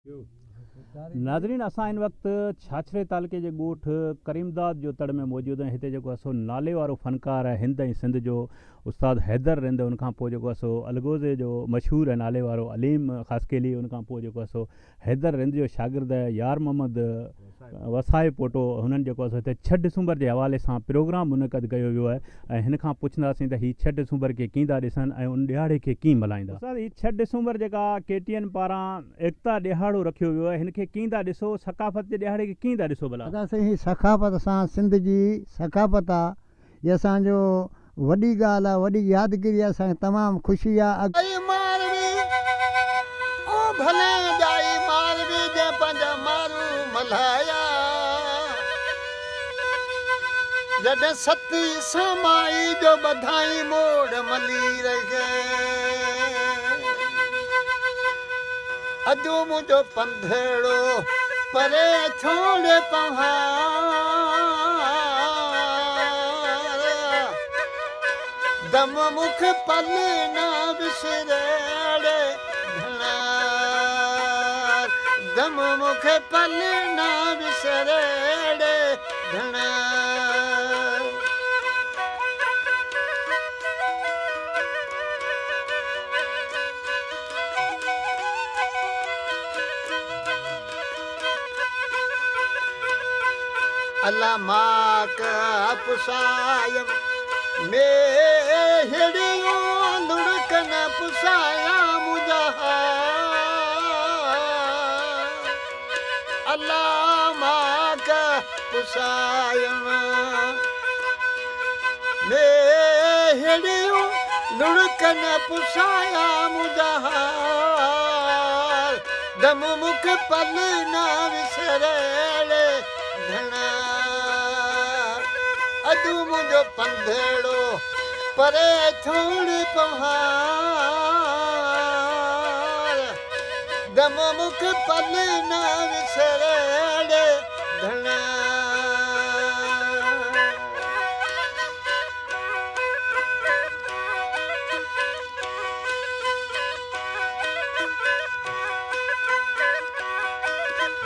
नाज़रीन असां इन वक़्तु छाछरे तालुके जे ॻोठ करीमदाद जो तड़ में मौजूदु आहियूं। हिते जेको असो नाले वारो फ़नकार आहे हिंद ऐं सिंध जो उस्ताद हैदर रिंद, उनखां पोइ जेको असो अलगोज़े जो मशहूरु आहे नाले वारो अलीम ख़ासकेली, उनखां पोइ जेको असो हैदर रिंद जो शागिर्द यार मोहम्मद वसाए पोटो, हुननि जेको असो हिते 6 डिसंबर जे हवाले सां प्रोग्राम मुनक़द कयो वियो आहे ऐं हिन खां पुछंदासीं त हीअ 6 डिसंबर खे कीअं था ॾिसनि ऐं उन ॾियारे खे कीअं मल्हाईंदा। उस्ताद, हीअ 6 डिसंबर जेका KTN पारां एकता ॾिहाड़ो रखियो वियो आहे, हिनखे कीअं था ॾिसो? सकाफ़त जे ॾियारे खे कीअं था ॾिसो भला? असां सकाफ़त सां सिंध जी सकाफ़त आहे, इहा असांजो वॾी ॻाल्हि आहे, वॾी यादगिरी आहे, असांखे तमामु ख़ुशी आहे। जॾहिं सती समाई जो बधाई मोड़ मली रहे, अॼु मुंहिंजो पंधेड़ो परे छोड़े पहाड़, दम मुख पल न विसरेड़े धनार, दम मुख पल न विसरेड़े धनार। अल्लाह माक पुसायम मेहड़ियों लुड़कन पुसाया मुझा, अल्लाह माक पुसायम मेहड़ियों लुड़कन पुसाया मुझा, दम मुख पल न विसरेड़े धना, अॼु मुंहिंजो पंधेड़ो परे छोड़ पहाड़, दम मुख पल न विसरेड़े धना।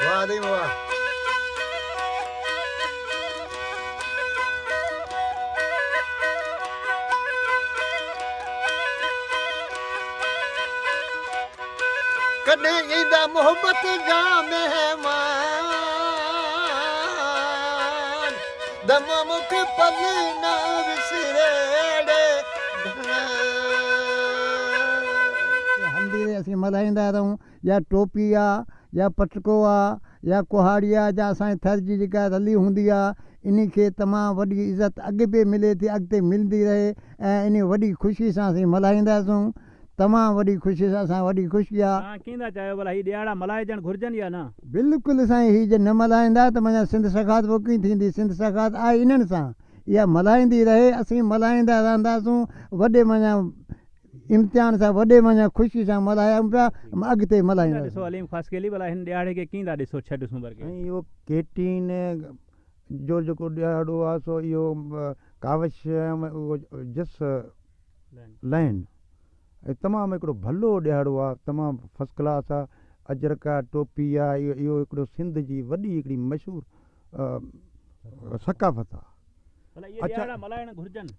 वाह दी वाह। कॾहिं ईंदा मोहब्बत जा मेहमान, दम मुख पल न विसरेड़े हंधि असीं मल्हाईंदा रहूं, या टोपी आहे या पटको आहे या कुहाड़ी आहे, या असांजी थर जी जेका रली हूंदी आहे, इन खे तमामु वॾी इज़त अॻु बि मिले थी, अॻिते मिलंदी रहे ऐं इन वॾी ख़ुशी सां असीं मल्हाईंदासूं। तमामु वॾी ख़ुशी सां, असां वॾी ख़ुशी आहे। तव्हां कीअं था चाहियो भला हीअ ॾियारा मल्हाइजणु घुरिजनि या न? बिल्कुलु साईं, हीअ जे न मल्हाईंदा त माना सिंध सकाफ़त पोइ कीअं थींदी? सिंध सकाफ़त आहे इन्हनि सां, इहा मल्हाईंदी रहे, असीं मल्हाईंदा रहंदासूं, वॾे माना इम्तिहान सां, वॾे माना ख़ुशी सां मल्हायूं पिया, अॻिते मल्हाईंदा। ॾिसो अलीम ख़ासकेली भला हिन ॾियारे खे कीअं था ॾिसो 6 डिसंबर खे? ऐं इहो KTN जो जेको ॾियारो आहे सो इहो कावश जस लैंड तमामु हिकिड़ो भलो ॾियारो आहे, तमामु फस्ट क्लास आहे। अजरक आहे, टोपी आहे, इहो हिकिड़ो सिंध जी वॾी हिकिड़ी मशहूरु सकाफ़त आहे।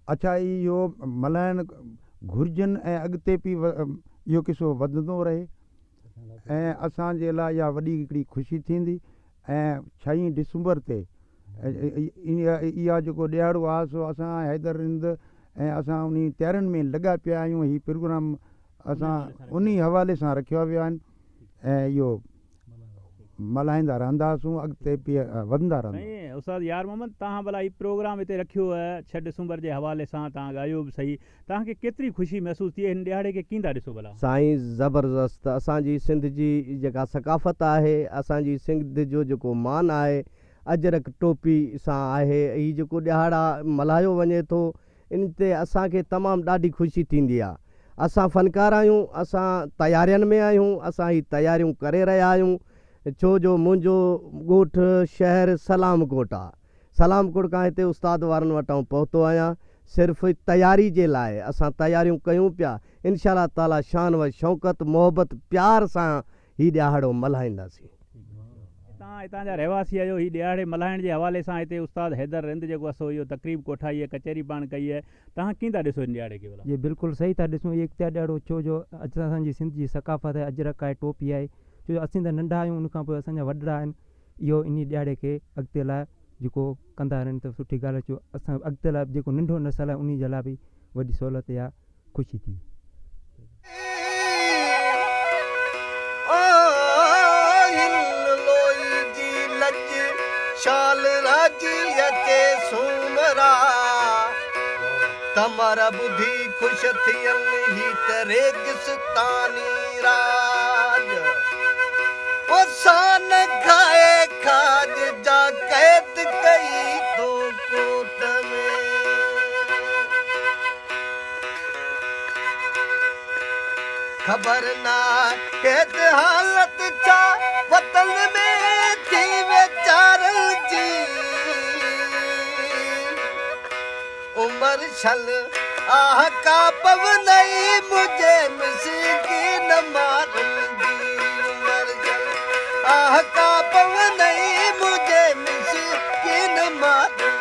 अच्छा, इहो मल्हाइणु घुरिजनि ऐं अॻिते बि इहो किसो वधंदो रहे ऐं असांजे लाइ इहा वॾी हिकिड़ी ख़ुशी थींदी। ऐं 6 डिसंबर ते इहा जेको ॾियारो आहे सो असां हैदर रिंद ऐं असां उन तयारियुनि में लॻा पिया आहियूं। हीउ प्रोग्राम असां उन हवाले सां रखिया विया आहिनि ऐं इहो मल्हाईंदा रहंदासूं, अॻिते बि वधंदा रहंदा। उस्ताद यार मोहम्मद, तव्हां भला हीउ प्रोग्राम हिते रखियो आहे 6 डिसंबर जे हवाले सां, तव्हां ॻायो बि सही, तव्हांखे केतिरी ख़ुशी महसूसु थी हिन ॾियारे खे कीअं था ॾिसो भला? साईं ज़बरदस्त, असांजी सिंध जी जेका सकाफ़त आहे, असांजी सिंध जो जेको मान आहे, अजरक टोपी सां आहे। हीउ जेको ॾिहाड़ा मल्हायो वञे थो, इन ते असांखे तमामु ॾाढी ख़ुशी थींदी आहे। असां फ़नकार आहियूं, असां तयारियुनि में आहियूं, असां हीअ तयारियूं करे रहिया आहियूं। छो जो मुंहिंजो ॻोठु शहर सलामकोट आहे, सलामकोट खां हिते उस्ताद वारनि वटां पहुतो आहियां सिर्फ़ु तयारी जे लाइ। असां तयारियूं कयूं पिया, इंशाअल्लाह ताला शान व शौक़त मोहबत प्यार सां हीउ ॾियारो मल्हाईंदासीं। तव्हां हितां जा रहवासी आहियो, हीउ ॾियारे मल्हाइण जे हवाले सां हिते उस्ताद हैदर रिंद जेको आहे सो इहो तकरीब कोठाई आहे, कचहरी पाण कई आहे, तव्हां कीअं था ॾिसो इन ॾियारे खे? ये बिल्कुलु सही था ॾिसूं, ये इख़्तियार ॾियारो छो जो असांजी सिंध जी सकाफ़त आहे, अजरक आहे, टोपी आहे, छो जो असीं त नंढा आहियूं, उन खां पोइ असांजा वॾड़ा आहिनि, इहो इन ॾियारे खे अॻिते लाइ जेको कंदा रहनि त सुठी ॻाल्हि आहे। छो असां अॻिते लाइ जेको नंढो नसल आहे उन जे लाइ बि वॾी सहूलियत या ख़ुशी थी। शाल राजी अचे सूमरा तमारा बुद्धि खुश थियन ही तरे किस्तानी राज ओ सान खाए खाज जा कैद कई तो कोट में खबर ना कैद हालत चा वतन में थी वेचारल जी उमर छल आह का पवनई मुझे मिसकीन मारल जी उमर छल आह का पवनई मुझे मिसकीन मारल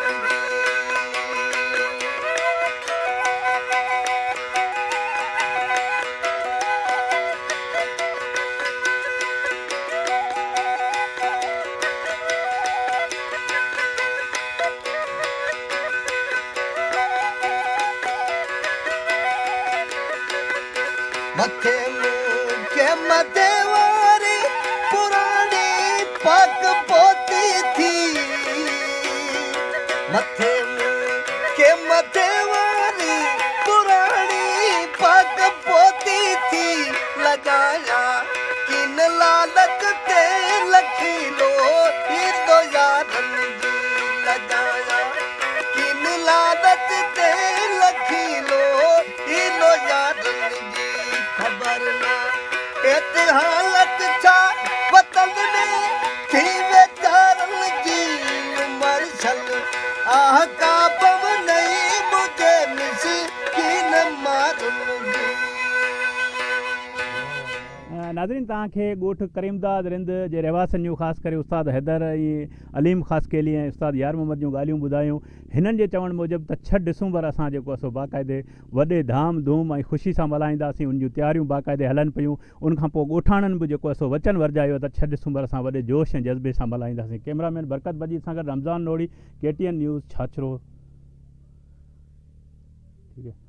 मथे के मथे वारी पुरानी पग पोती थी मथे के मथे वारी पुरानी पग पोती थी लगाया किन लालच ते लखी लो दो यारन जी लगाया किन लालच ते लखी लो दो यारन जी खबर ना एत हालत छा वतन में थी वेचारल जी उमर छल आह का पवनई मुझे मिसकीन मारल जी। नाज़रीन, तव्हांखे ॻोठ करीमदाद रिंद जे रहवासियुनि जूं ख़ासि करे उस्ताद हैदर ऐं अलीम ख़ासि केली ऐं उस्ताद यार मोहम्मद जूं ॻाल्हियूं ॿुधायूं। हिननि जे चवण मूजिबि त 6 डिसंबर असां जेको आहे सो बाक़ाइदे वॾे धाम धूम ऐं ख़ुशी सां मल्हाईंदासीं, उन जूं तयारियूं बाक़ाइदे हलनि पियूं। उनखां पोइ ॻोठाणनि बि जेको आहे सो वचन वरजायो त 6 डिसंबर असां वॾे जोश ऐं जज़्बे सां मल्हाईंदासीं। कैमरामैन बरकत बजीर सां गॾु रमज़ान नोड़ी, KTN न्यूज़, छाछरो। ठीक है।